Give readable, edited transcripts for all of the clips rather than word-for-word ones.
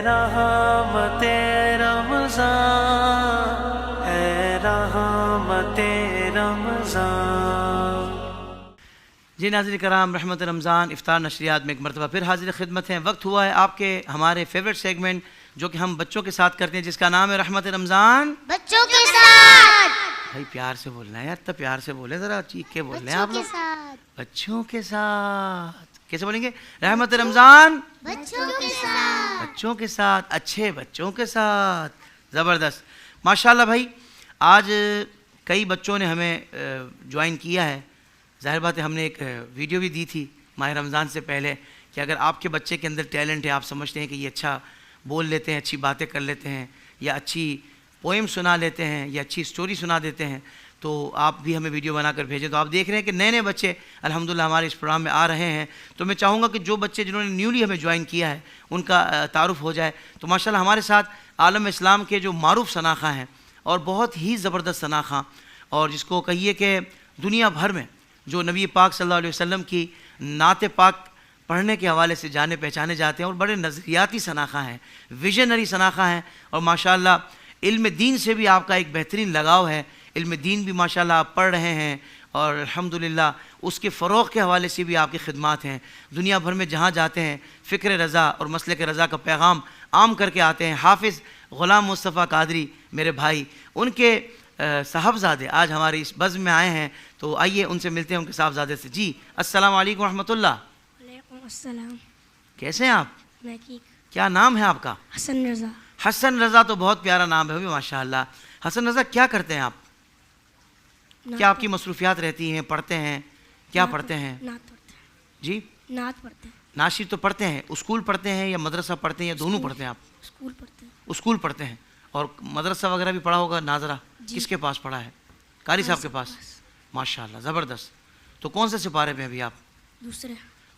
रहमते रमज़ान, है रहमते रमज़ान। जी नाज़रीन कराम, रहमत रमज़ान इफ्तार नशरियात में एक मरतबा फिर हाजिर खिदमत हैं। वक्त हुआ है आपके हमारे फेवरेट सेगमेंट जो कि हम बच्चों के साथ करते हैं, जिसका नाम है रहमत रमज़ान बच्चों के साथ। भाई प्यार से बोलना है यार, तो प्यार से बोले, ज़रा चीख के बोल रहे हैं आप लोग। बच्चों के साथ कैसे बोलेंगे? रहमत रमज़ान बच्चों के साथ। बच्चों के साथ, अच्छे बच्चों के साथ। ज़बरदस्त, माशाल्लाह भाई। आज कई बच्चों ने हमें ज्वाइन किया है। ज़ाहिर बात है, हमने एक वीडियो भी दी थी माह रमज़ान से पहले कि अगर आपके बच्चे के अंदर टैलेंट है, आप समझते हैं कि ये अच्छा बोल लेते हैं, अच्छी बातें कर लेते हैं, या अच्छी पोएम सुना लेते हैं, या अच्छी स्टोरी सुना देते हैं, तो आप भी हमें वीडियो बनाकर भेजें। तो आप देख रहे हैं कि नए नए बच्चे अल्हम्दुलिल्लाह हमारे इस प्रोग्राम में आ रहे हैं। तो मैं चाहूँगा कि जो बच्चे जिन्होंने न्यूली हमें ज्वाइन किया है उनका तारुफ़ हो जाए। तो माशाल्लाह हमारे साथ आलम इस्लाम के जो मारूफ़ शनाख़ा हैं और बहुत ही ज़बरदस्त शनाख़ा, और जिसको कहिए कि दुनिया भर में जो नबी पाक सल्लल्लाहु अलैहि वसल्लम की नात पाक पढ़ने के हवाले से जाने पहचाने जाते हैं, और बड़े नज़रियाती शनाख़ा हैं, विजनरी शनाख़ा हैं, और माशाल्लाह इल्म दीन से भी आपका एक बेहतरीन लगाव है। इल्म दीन भी माशाल्लाह आप पढ़ रहे हैं, और अल्हम्दुलिल्लाह उसके फ़रोग़ के हवाले से भी आपकी खिदमात हैं। दुनिया भर में जहाँ जाते हैं फ़िक्र रज़ा और मसलक रज़ा का पैगाम आम करके आते हैं। हाफिज़ ग़ुलाम मुस्तफ़ा कादरी मेरे भाई, उनके साहबज़ादे आज हमारे इस बज़्म में आए हैं। तो आइए उनसे मिलते हैं, उनके साहबज़ादे से। जी अस्सलाम वालेकुम रहमतुल्लाह। वालेकुम अस्सलाम। कैसे हैं आप? मैं ठीक। क्या नाम है आपका? हसन रज़ा। हसन रज़ा, तो बहुत प्यारा नाम है माशाअल्लाह। हसन रज़ा, क्या करते हैं आप? क्या आपकी मसरूफियात रहती हैं? पढ़ते हैं? क्या पढ़ते हैं? नात पढ़ते हैं। जी नात पढ़ते हैं। नाशिर तो पढ़ते हैं। स्कूल पढ़ते हैं या मदरसा पढ़ते हैं, या दोनों पढ़ते हैं आप? स्कूल पढ़ते हैं। स्कूल पढ़ते हैं, और मदरसा वगैरह भी पढ़ा होगा। नाजरा किसके पास पढ़ा है? कारी साहब के पास। माशाल्लाह, ज़बरदस्त। तो कौन से सिपारे पे हैं अभी आप?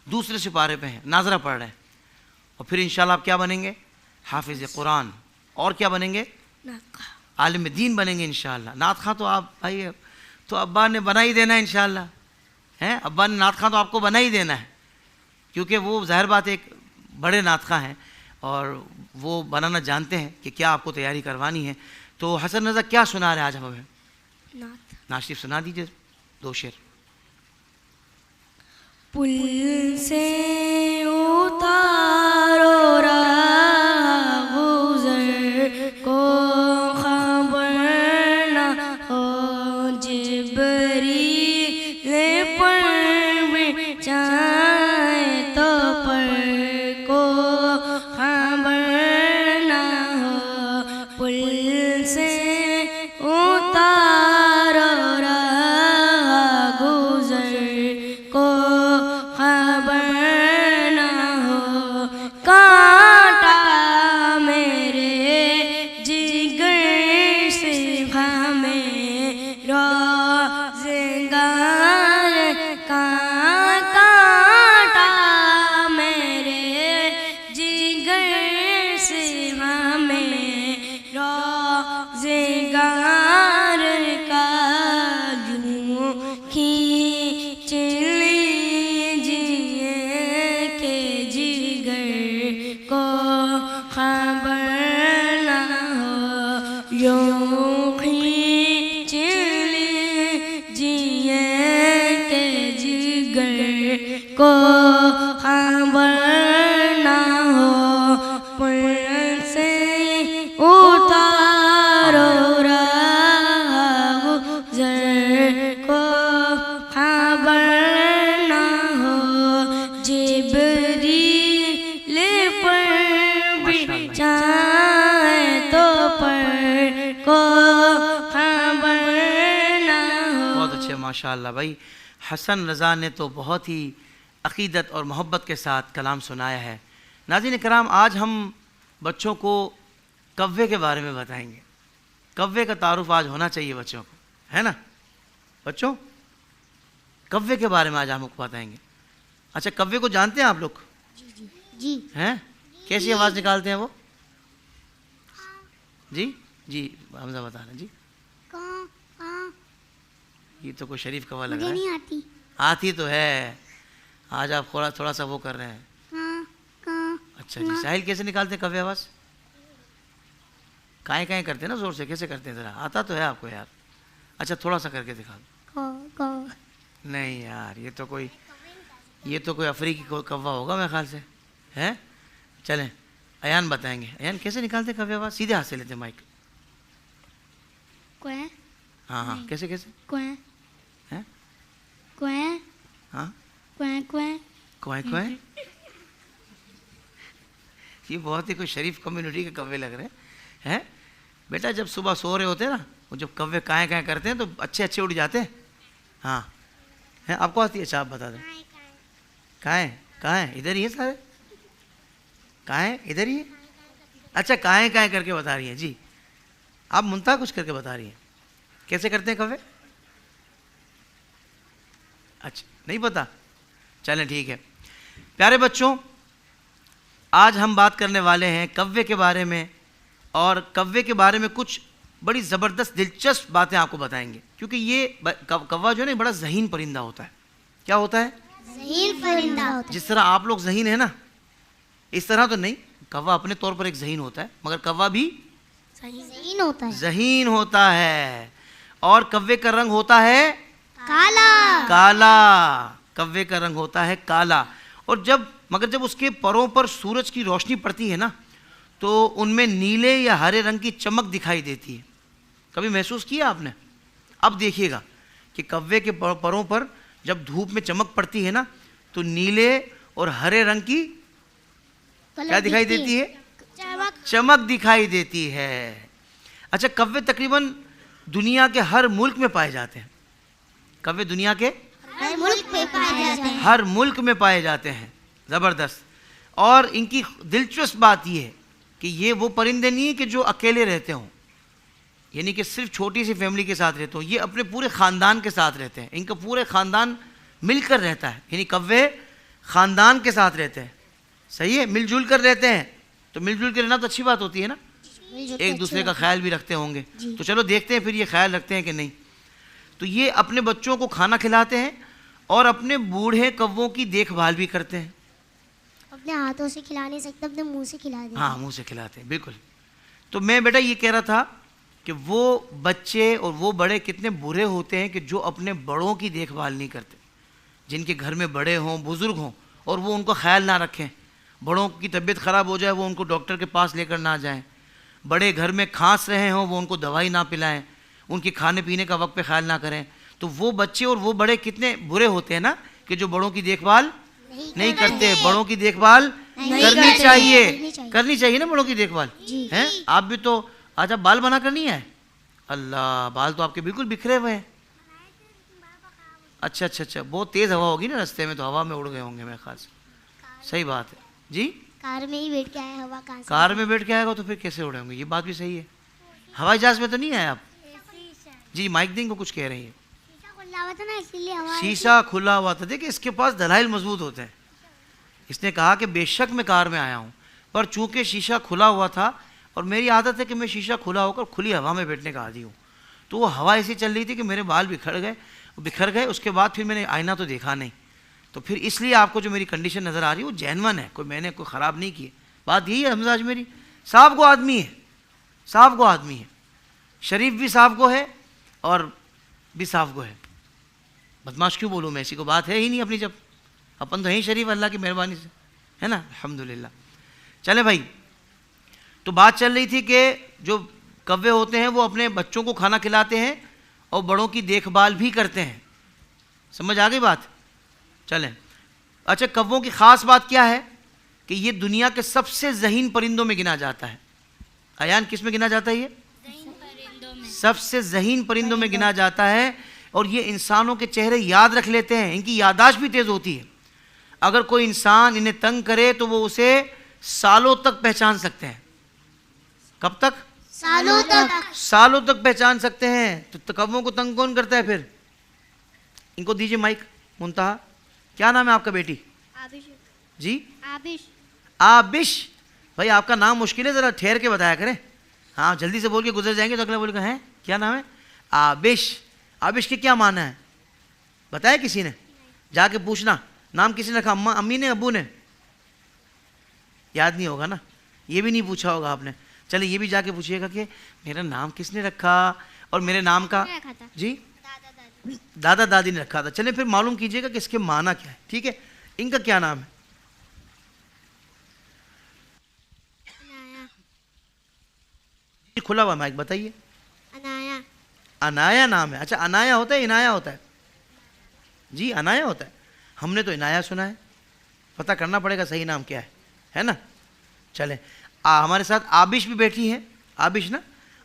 दूसरे सिपारे पे हैं, नाजरा पढ़ रहे हैं। और फिर इंशाल्लाह आप क्या बनेंगे? हाफिज़ कुरान। और क्या बनेंगे? आलिम दीन बनेंगे इंशाल्लाह। नात खां तो आप भाई, तो अब्बा ने बना ही देना है इंशाल्लाह, हैं? अब्बा ने नात खां तो आपको बना ही देना है, क्योंकि वो ज़ाहिर बात एक बड़े नात खां हैं और वो बनाना जानते हैं कि क्या आपको तैयारी करवानी है। तो हसन रज़ा क्या सुना रहे आज हम हमें? नाशिफ सुना दीजिए, दो शेर। पुल से उतारो राह गुज़र को खबर न हो, जिब्रील पर बिछाए तो पर को खबर न हो। पुल से उतारो राह गुज़र को खबर न हो, कांटा मेरे जिगर से हमें रोज़गार का, कांटा मेरे जिगर से हमें रोज़गार का, यूं खींच लीजिए के जिगर को खबर न हो, यूं खींच लीजिए के जिगर को खबर न हो। पुल से उतारो राह गुज़र को खबर न हो, जिब्रील पर बिछाए तो पर को खबर न हो। बहुत अच्छे माशाअल्लाह भाई। हसन रज़ा ने तो बहुत ही अक़ीदत और मोहब्बत के साथ कलाम सुनाया है। नाज़रीन कराम, आज हम बच्चों को कव्वे के बारे में बताएंगे। कव्वे का तारुफ आज होना चाहिए बच्चों को, है ना बच्चों? कव्वे के बारे में आज हम आपको बताएंगे। अच्छा, कव्वे को जानते हैं आप लोग? जी। हैं? कैसी आवाज़ निकालते हैं वो? जी जी हमजा बता रहे हैं जी। ये तो कोई शरीफ कव्वा लग रहा है। नहीं आती। आती तो है, आज आप थोड़ा सा वो कर रहे हैं। अच्छा जी। साहिल कैसे निकालते हैं कव्य आवाज? काहे काहे करते हैं ना जोर से, कैसे करते हैं जरा? आता तो है आपको यार। अच्छा थोड़ा सा करके दिखा दो। नहीं यार, ये तो कोई अफ्रीकी कव्वा होगा मेरे ख्याल से, है? चलें अयान बताएंगे। अयान कैसे निकालते कव्य आवाज? सीधे हाथ से लेते माइक। क्वें हाँ हाँ, कैसे कैसे? क्वें हैं? क्वें हाँ, क्वें क्वें क्वाए क्वाए। ये बहुत ही कोई शरीफ कम्युनिटी के कव्वे लग रहे हैं। बेटा जब सुबह सो रहे होते हैं ना, वो जब कव्वे काए काए करते हैं तो अच्छे अच्छे उड़ जाते हैं। हाँ है, आपको आती है? अच्छा आप बता दें। काए काए इधर ही है सारे, काए इधर ही है। अच्छा काए काए करके बता रही हैं जी। आप मुंता कुछ करके बता रही हैं, कैसे करते हैं कव्वे? अच्छा नहीं पता, चलें ठीक है। प्यारे बच्चों, आज हम बात करने वाले हैं कव्वे के बारे में, और कव्वे के बारे में कुछ बड़ी ज़बरदस्त दिलचस्प बातें आपको बताएंगे, क्योंकि ये कव्वा जो है ना बड़ा ज़हीन परिंदा होता है। क्या होता है? ज़हीन परिंदा होता है। जिस तरह आप लोग ज़हीन है ना, इस तरह तो नहीं। कव्वा अपने तौर पर एक ज़हीन होता है, मगर कव्वा भी ज़हीन होता है। ज़हीन होता है। और कव्वे का रंग होता है काला। काला। कव्वे का रंग होता है काला। और जब उसके परों पर सूरज की रोशनी पड़ती है ना, तो उनमें नीले या हरे रंग की चमक दिखाई देती है। कभी महसूस किया आपने? अब देखिएगा कि कव्वे के परों पर जब धूप में चमक पड़ती है ना, तो नीले और हरे रंग की क्या दिखाई देती है? चमक दिखाई देती है। अच्छा, कव्वे तकरीबन दुनिया के हर मुल्क में पाए जाते हैं। कव्वे दुनिया के हर मुल्क में पाए जाते हैं। हर मुल्क में पाए जाते हैं। ज़बरदस्त। और इनकी दिलचस्प बात यह है कि ये वो परिंदे नहीं है कि जो अकेले रहते हों, यानी कि सिर्फ छोटी सी फैमिली के साथ रहते हों। ये अपने पूरे ख़ानदान के साथ रहते हैं। इनका पूरे ख़ानदान मिलकर रहता है, यानी कव्वे ख़ानदान के साथ रहते हैं। सही है, मिलजुल कर रहते हैं। तो मिलजुल कर रहना तो अच्छी बात होती है ना, एक दूसरे का ख्याल भी रखते होंगे। तो चलो देखते हैं फिर ये ख्याल रखते हैं कि नहीं। तो ये अपने बच्चों को खाना खिलाते हैं और अपने बूढ़े कव्वों की देखभाल भी करते हैं। अपने हाथों से खिला नहीं सकते, अपने मुंह से खिला देते हैं। हाँ, मुंह से खिलाते हैं, बिल्कुल। तो मैं बेटा ये कह रहा था कि वो बच्चे और वो बड़े कितने बुरे होते हैं कि जो अपने बड़ों की देखभाल नहीं करते। जिनके घर में बड़े हों, बुज़ुर्ग हों, और वो उनको ख्याल ना रखें। बड़ों की तबीयत ख़राब हो जाए, वो उनको डॉक्टर के पास लेकर ना जाएं। बड़े घर में खांस रहे हों, वो उनको दवाई ना पिलाएं। उनके खाने पीने का वक्त पे ख्याल ना करें। तो वो बच्चे और वो बड़े कितने बुरे होते हैं ना, कि जो बड़ों की देखभाल नहीं करते। बड़ों की देखभाल करनी चाहिए ना, बड़ों की देखभाल है। आप भी तो आज आप बाल बना कर नहीं आए? अल्लाह, बाल तो आपके बिल्कुल बिखरे हुए हैं। अच्छा अच्छा अच्छा, बहुत तेज़ हवा होगी ना रास्ते में, तो हवा में उड़ गए होंगे मेरे ख्याल से। सही बात है जी। कार में ही बैठ के आए, हवा कहाँ से? कार में बैठ के आएगा तो फिर कैसे उड़े होंगे? ये बात भी सही है। हवाई जहाज में तो नहीं आए आप? जी, माइक दिन को कुछ कह रही है। खुला हुआ था ना, इसीलिए हवा। शीशा खुला हुआ था। देखिए, इसके पास दलाइल मजबूत होते हैं। इसने कहा कि बेशक मैं कार में आया हूँ, पर चूंकि शीशा खुला हुआ था और मेरी आदत है कि मैं शीशा खुला होकर खुली हवा में बैठने का आदी हूँ, तो वो हवा ऐसी चल रही थी कि मेरे बाल बिखर गए। उसके बाद फिर मैंने आईना तो देखा नहीं, तो फिर इसलिए आपको जो मेरी कंडीशन नज़र आ रही है वो जेन्युइन है, मैंने कोई ख़राब नहीं की। बात यही है हमजाज मेरी। साहब को आदमी है, साहब को आदमी है, शरीफ भी साहब को है और भी साहब को है। बदमाश क्यों बोलूँ मैं, ऐसी को बात है ही नहीं अपनी। जब अपन तो यहीं शरीफ, अल्लाह की मेहरबानी से, है ना, अल्हम्दुलिल्लाह। चले भाई, तो बात चल रही थी कि जो कव्वे होते हैं वो अपने बच्चों को खाना खिलाते हैं और बड़ों की देखभाल भी करते हैं। समझ आ गई बात? चलें। अच्छा, कव्वों की ख़ास बात क्या है कि ये दुनिया के सबसे ज़हीन परिंदों में गिना जाता है। अयान, किस में गिना जाता है ये? सबसे ज़हीन परिंदों में गिना जाता है। और ये इंसानों के चेहरे याद रख लेते हैं, इनकी याददाश्त भी तेज़ होती है। अगर कोई इंसान इन्हें तंग करे तो वो उसे सालों तक पहचान सकते हैं। कब तक? सालों तक। सालों तक पहचान सकते हैं। तो कव्वों को तंग कौन करता है फिर? इनको दीजिए माइक। मुंतहा, क्या नाम है आपका बेटी? आबिश। जी, आबिश। आबिश। भाई आपका नाम मुश्किल है, ज़रा ठहर के बताया करें। हाँ, जल्दी से बोल के गुजर जाएंगे तो अगला बोलेगा हैं क्या नाम है? आबिश। आबिश के क्या माना है बताया किसी ने? जाके पूछना। नाम किसी ने रखा? अम्मा, अम्मी ने, अब्बू ने, याद नहीं होगा ना, ये भी नहीं पूछा होगा आपने। चले ये भी जाके पूछिएगा कि मेरा नाम किसने रखा, और मेरे नाम का रखा था जी दादा दादी। दादा दादी ने रखा था। चले फिर मालूम कीजिएगा कि इसके माना क्या है, ठीक है। इनका क्या नाम है? अनाया। खुला हुआ माइक, बताइए। अनाया। अनाया नाम है। अच्छा, अनाया होता है इनाया होता है? जी अनाया होता है। हमने तो इनाया सुना है, पता करना पड़ेगा सही नाम क्या है ना। चले हमारे साथ आबिश भी बैठी है, आबिश ना,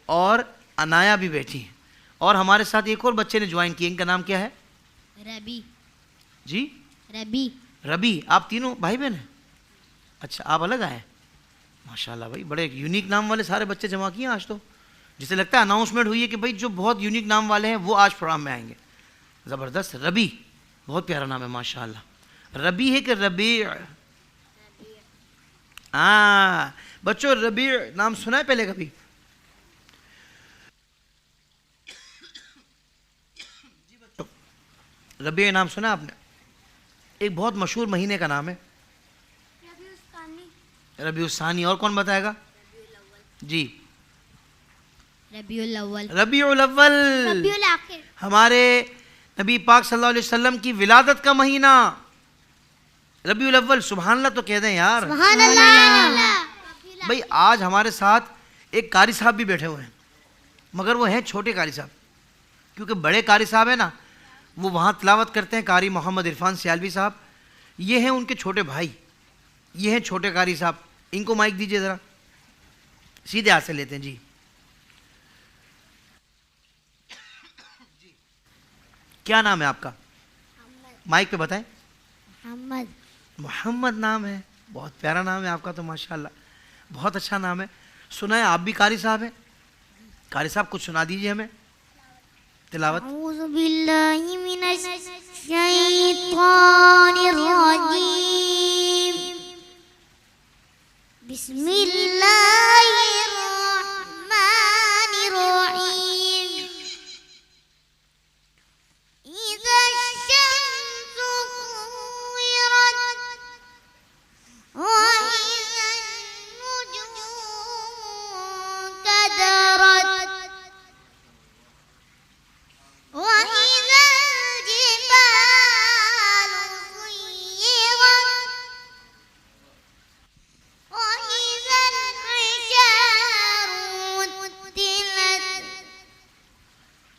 और अनाया भी बैठी है, और हमारे साथ एक और बच्चे ने ज्वाइन किया। इनका नाम क्या है? रबी। जी रबी। रबी। आप तीनों भाई बहन हैं? अच्छा, आप अलग आए? माशाल्लाह भाई, बड़े यूनिक नाम वाले सारे बच्चे जमा किए आज तो। जिसे लगता है अनाउंसमेंट हुई है कि भाई जो बहुत यूनिक नाम वाले हैं वो आज प्रोग्राम में आएंगे। ज़बरदस्त। रबी, बहुत प्यारा नाम है माशाल्लाह। रबी है कि रबी? हाँ बच्चों, रबी नाम सुना है पहले कभी? रबी नाम सुना है आपने? एक बहुत मशहूर महीने का नाम है रबी उसानी। और कौन बताएगा? जी रबीउल अव्वल। रबीउल अव्वल, रबीउल आखिर। हमारे नबी पाक सल्लल्लाहु अलैहि वसल्लम की विलादत का महीना रबीउल अव्वल। सुभान अल्लाह तो कह दें यार। सुभान अल्लाह। भाई आज हमारे साथ एक कारी साहब भी बैठे हुए हैं, मगर वो हैं छोटे कारी साहब, क्योंकि बड़े कारी साहब है ना वो वहाँ तिलावत करते हैं, कारी मोहम्मद इरफान सियालवी साहब। ये हैं उनके छोटे भाई, ये हैं छोटे कारी साहब। इनको माइक दीजिए ज़रा, सीधे हाथ से लेते हैं जी। क्या नाम है आपका? माइक पे बताएं। मोहम्मद। मोहम्मद नाम है, बहुत प्यारा नाम है आपका तो माशाल्लाह, बहुत अच्छा नाम है। सुना है आप भी कारी साहब हैं? कारी साहब कुछ सुना दीजिए हमें तिलावत। अऊज़ु बिल्लाहि मिनश शैतानिर रजीम। बिस्मिल्लाहिर रहमानिर रहीम। इज़ा शम्सु कुव्विरत व इज़ा नुजूमु कदरत व इज़ा जिबालु सुय्यिरत व इज़ा al-'isharu uttilat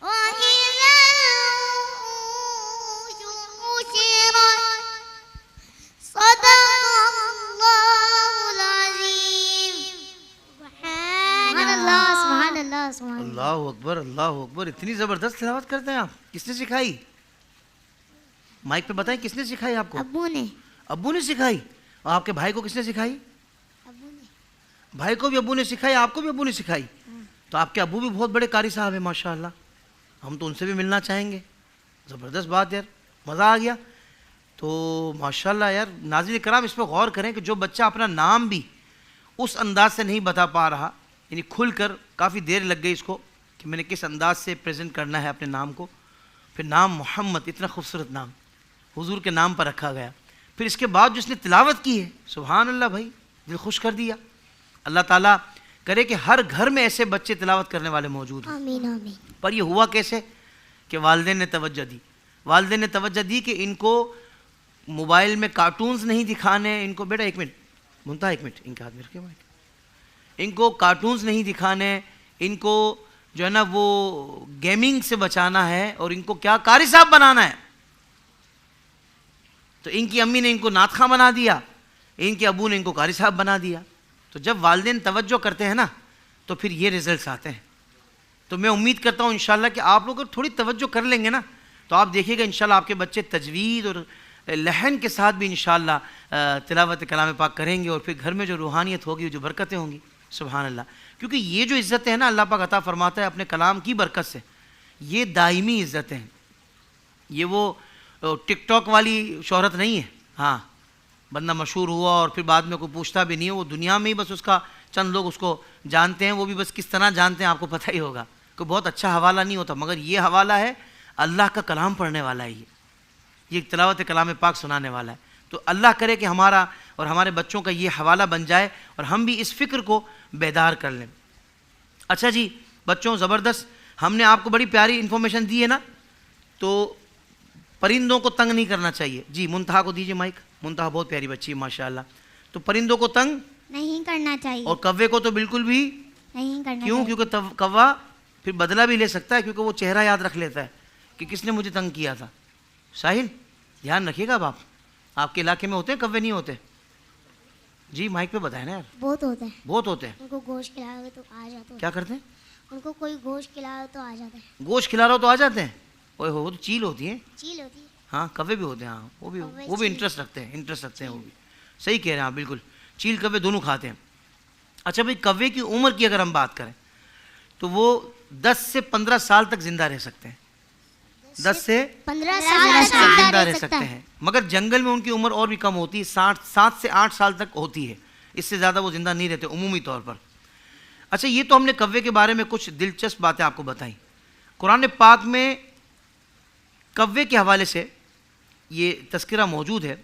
व इज़ा al-wuhushu hushirat। सदक़ल्लाहुल अज़ीम। सुभान अल्लाह, सुभान अल्लाह, सुभान अल्लाह। अल्लाह अकबर, अल्लाह अकबर। इतनी ज़बरदस्त तिलावत करते हैं आप, किसने सिखाई? माइक पे बताएं, किसने सिखाई आपको? अब्बू ने। अब्बू ने सिखाई। और आपके भाई को किसने सिखाई? अब्बू ने। भाई को भी अब्बू ने सिखाई, आपको भी अब्बू ने सिखाई। तो आपके अब्बू भी बहुत बड़े कारी साहब हैं माशाल्लाह, हम तो उनसे भी मिलना चाहेंगे। ज़बरदस्त बात यार, मज़ा आ गया। तो माशाल्लाह यार, नाज़रीन कराम इस पर गौर करें कि जो बच्चा अपना नाम भी उस अंदाज से नहीं बता पा रहा, यानी खुल कर, काफ़ी देर लग गई इसको कि मैंने किस अंदाज से प्रेजेंट करना है अपने नाम को। फिर नाम मोहम्मद, इतना खूबसूरत नाम हुजूर के नाम पर रखा गया। फिर इसके बाद जिसने तिलावत की है, सुभान अल्लाह भाई, दिल खुश कर दिया। अल्लाह ताला करे कि हर घर में ऐसे बच्चे तिलावत करने वाले मौजूद हों। आमीन आमीन। पर ये हुआ कैसे कि वालिदैन ने तवज्जो दी। वालिदैन ने तवज्जो दी कि इनको मोबाइल में कार्टून्स नहीं दिखाने, इनको बेटा एक मिनट मुंता, एक मिनट इनके हाथ में रखे माइक। इनको कार्टून्स नहीं दिखाने, इनको जो है ना वो गेमिंग से बचाना है, और इनको क्या कारी साहब बनाना है। तो इनकी अम्मी ने इनको नातखा बना दिया, इनके अबू ने इनको कारी साहब बना दिया। तो जब वालिदैन तवज्जो करते हैं ना तो फिर ये रिजल्ट्स आते हैं। तो मैं उम्मीद करता हूँ इंशाल्लाह कि आप लोग थोड़ी तवज्जो कर लेंगे ना तो आप देखिएगा इंशाल्लाह आपके बच्चे तजवीज़ और लहन के साथ भी इंशाल्लाह तिलावत कलाम पाक करेंगे, और फिर घर में जो रूहानियत होगी, जो बरकतें होंगी, सुभान अल्लाह। क्योंकि ये जो इज़्ज़तें हैं ना अल्लाह पाक अता फरमाता है अपने कलाम की बरकत से, ये दायमी इज़्ज़तें हैं। ये वो टिकटॉक वाली शोहरत नहीं है। हाँ, बंदा मशहूर हुआ और फिर बाद में कोई पूछता भी नहीं है, वो दुनिया में ही बस उसका चंद लोग उसको जानते हैं, वो भी बस किस तरह जानते हैं आपको पता ही होगा। कोई बहुत अच्छा हवाला नहीं होता, मगर ये हवाला है अल्लाह का कलाम पढ़ने वाला है, ये तिलावत कलाम पाक सुनाने वाला है। तो अल्लाह करे कि हमारा और हमारे बच्चों का ये हवाला बन जाए और हम भी इस फ़िक्र को बेदार कर लें। अच्छा जी बच्चों, ज़बरदस्त, हमने आपको बड़ी प्यारी इन्फॉर्मेशन दी है ना। तो परिंदों को तंग नहीं करना चाहिए। जी मुंतहा को दीजिए माइक। मुंतहा बहुत प्यारी बच्ची है माशाल्लाह। तो परिंदों को तंग नहीं करना चाहिए। और कव्वे को तो बिल्कुल भी नहीं करना क्यों? चाहिए। क्योंकि कव्वा फिर बदला भी ले सकता है, क्योंकि वो चेहरा याद रख लेता है कि किसने मुझे तंग किया था। साहिल ध्यान रखिएगा। अब आप आपके इलाके में होते हैं कव्वे, नहीं होते? जी माइक पे बताए ना यार। बहुत होते हैं। बहुत होते हैं। उनको गोश्त खिलाओगे तो आ जाते हैं। क्या करते हैं? उनको कोई गोश्त खिलाओ तो आ जाते हैं। गोश्त खिला रहा हो तो आ जाते हैं। ओए हो, वो तो चील होती है। चील होती है। हाँ कव्वे भी होते हैं। हाँ वो कव्वे, भी चील। इंटरेस्ट रखते हैं, इंटरेस्ट रखते हैं वो भी। सही कह रहे हैं आप, बिल्कुल। चील कव्वे दोनों खाते हैं। अच्छा भाई, कव्वे की उम्र की अगर हम बात करें तो वो 10 से 15 साल तक जिंदा रह सकते हैं। 10 से 15 साल साल तक जिंदा रह सकते हैं। मगर जंगल में उनकी उम्र और भी कम होती है, 7 से 8 साल तक होती है। इससे ज़्यादा वो जिंदा नहीं रहते उमूमी तौर पर। अच्छा, ये तो हमने कव्वे के बारे में कुछ दिलचस्प बातें आपको बताई। कुरान पाक में कव्वे के हवाले से ये तज़किरा मौजूद है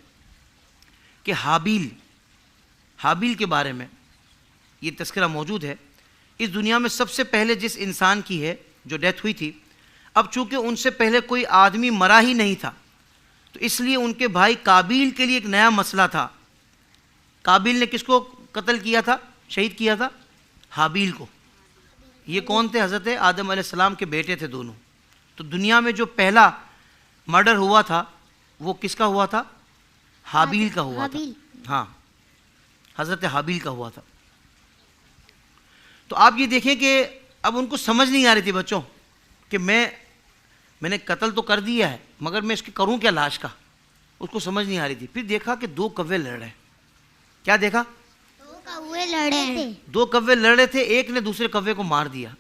कि हाबील के बारे में ये तज़किरा मौजूद है। इस दुनिया में सबसे पहले जिस इंसान की है जो डेथ हुई थी, अब चूँकि उनसे पहले कोई आदमी मरा ही नहीं था, तो इसलिए उनके भाई काबिल के लिए एक नया मसला था। काबिल ने किसको कत्ल किया था, शहीद किया था? हाबील को। ये कौन थे? हज़रत आदम अलैहिस्सलाम के बेटे थे दोनों। तो दुनिया में जो पहला मर्डर हुआ था वो किसका हुआ था? हाबील का हुआ था। हाँ, हज़रत हाबील का हुआ था। तो आप ये देखें कि अब उनको समझ नहीं आ रही थी बच्चों कि मैंने कत्ल तो कर दिया है, मगर मैं इसकी करूं क्या लाश का, उसको समझ नहीं आ रही थी। फिर देखा कि 2 कव्वे लड़ रहे हैं। क्या देखा? 2 कौवे लड़े थे। 2 कव्वे लड़ रहे थे, एक ने दूसरे कव्वे को मार दिया।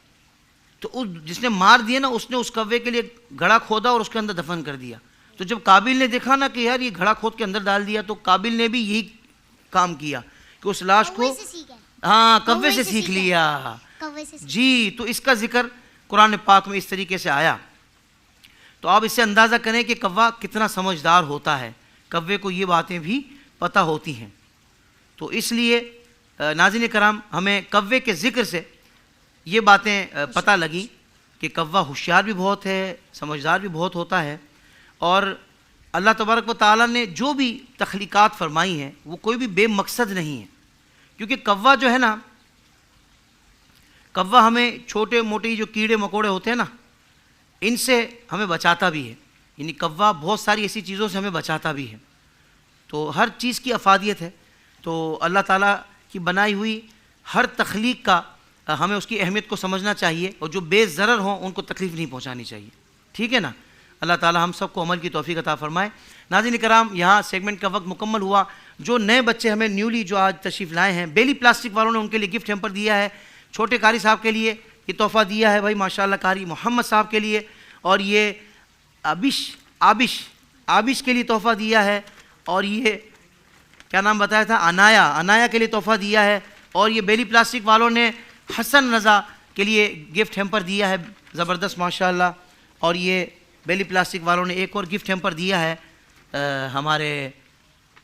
तो उस जिसने मार दिया ना, उसने उस कव्वे के लिए घड़ा खोदा और उसके अंदर दफन कर दिया। तो जब काबिल ने देखा ना कि यार ये घड़ा खोद के अंदर डाल दिया, तो काबिल ने भी यही काम किया कि उस लाश को हाँ कव्वे से सीख लिया। जी, तो इसका जिक्र कुरान पाक में इस तरीके से आया। तो आप इससे अंदाज़ा करें कि कव्वा कितना समझदार होता है। कव्वे को ये बातें भी पता होती हैं। तो इसलिए नाज़रीन कराम, हमें कव्वे के ज़िक्र से ये बातें पता लगी कि कव्वा होशियार भी बहुत है, समझदार भी बहुत होता है। और अल्लाह तबारक व तआला ने जो भी तख्लीक़ात फरमाई हैं वो कोई भी बेमकसद नहीं है। क्योंकि कव्वा जो है ना, कव्वा हमें छोटे मोटे जो कीड़े मकोड़े होते हैं ना, इनसे हमें बचाता भी है। यानी कव्वा बहुत सारी ऐसी चीज़ों से हमें बचाता भी है। तो हर चीज़ की अफादियत है। तो अल्लाह ताला की बनाई हुई हर तख्लीक का हमें उसकी अहमियत को समझना चाहिए, और जो बेज़रर हों उनको तकलीफ़ नहीं पहुंचानी चाहिए। ठीक है ना? अल्लाह ताला हम सबको अमल की तौफीक अता फरमाए। नाज़रीन कराम, यहाँ सेगमेंट का वक्त मुकम्मल हुआ। जो नए बच्चे हमें न्यूली जो आज तशरीफ़ लाए हैं, बेली प्लास्टिक वालों ने उनके लिए गिफ्ट हैम्पर दिया है। छोटे कारी साहब के लिए ये तोहफ़ा दिया है भाई माशाल्लाह, कारी मोहम्मद साहब के लिए। और ये आबिश के लिए तोहफ़ा दिया है। और ये क्या नाम बताया था, अनाया के लिए तोहफ़ा दिया है। और ये बेली प्लास्टिक वालों ने हसन रज़ा के लिए गिफ्ट हैम्पर दिया है, ज़बरदस्त माशाल्लाह। और ये बेली प्लास्टिक वालों ने एक और गिफ्ट हैम्पर दिया है हमारे